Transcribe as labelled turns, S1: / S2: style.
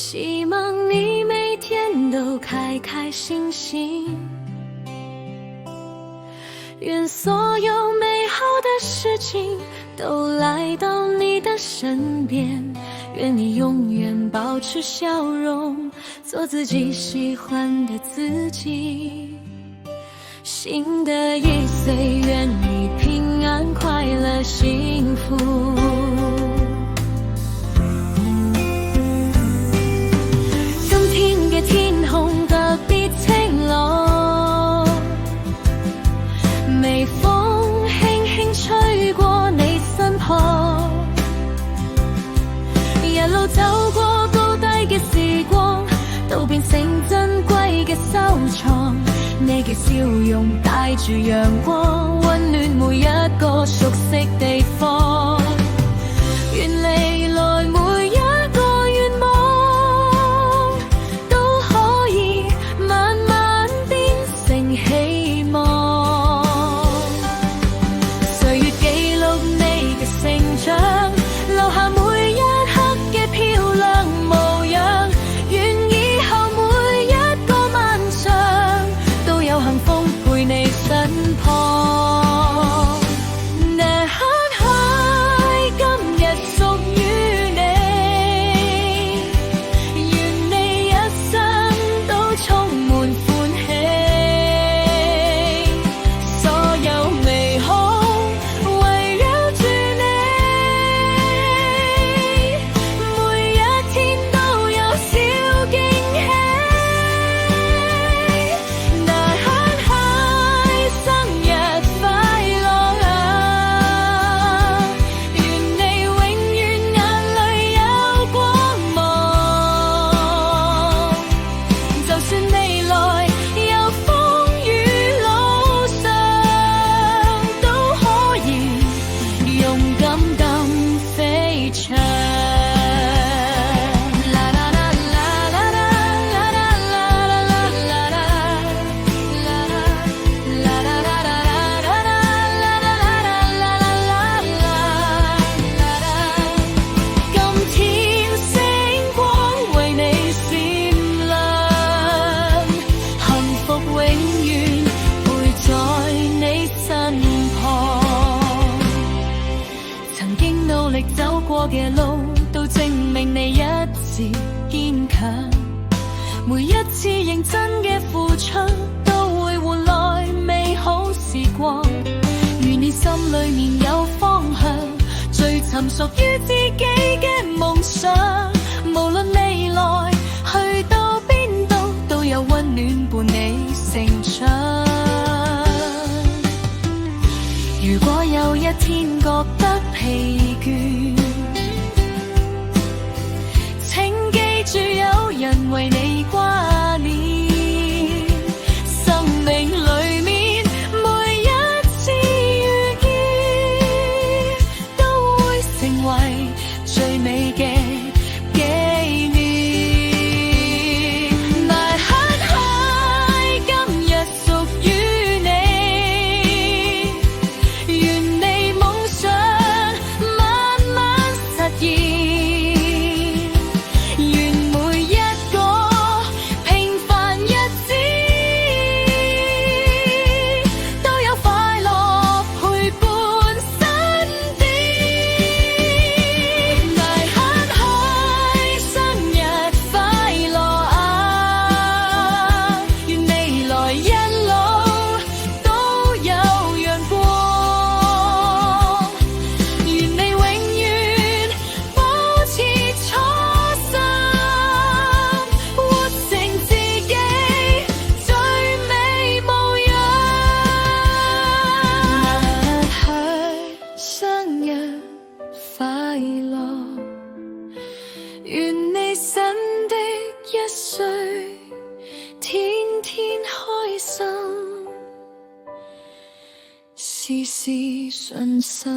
S1: 希望你每天都开开心心，愿所有美好的事情都来到你的身边，愿你永远保持笑容，做自己喜欢的自己。新的一岁，愿你平安快乐幸福。今天嘅天空特別晴朗，微風輕輕吹過你身旁，一路走過高低嘅時光，都變成珍貴嘅收藏。你嘅笑容帶住陽光，溫暖每一個熟悉地方。願未來每一個願望都可以慢慢變成希望。歲月記錄你嘅成長，留下每一刻嘅漂亮模樣。願以後每一個漫長都有幸福陪你身旁。那刻海今日屬於你，願你一生都充滿歡喜，所有美好圍繞住你，每一天都有小驚喜。那刻海生日快樂啊！願你永遠眼裏有光芒，就算未來有風雨路上，都可以勇敢咁飛翔。啦啦啦啦啦啦啦啦啦啦今天星光為你閃亮，幸福永遠陪在你身旁。曾經努力走過嘅路，都證明你一直堅強。每一次認真嘅付出，都會換來美好時光。願你心裏面有方向，追尋屬於自己嘅夢想。無論未來去到邊度，都有溫暖伴你成長。如果有一天覺得疲倦，請記住有人為你掛念。生命裏面每一次遇見，都會成為最美嘅紀念。那刻海今日屬於你，願你夢想慢慢實現。願每一個平凡日子都有快樂陪伴身邊。大刻海生日快樂啊！願未來一路都有陽光，願你永遠保持初心，活成自己最美模樣。那刻生日快樂，願你新的一歲天天開心，事事順心。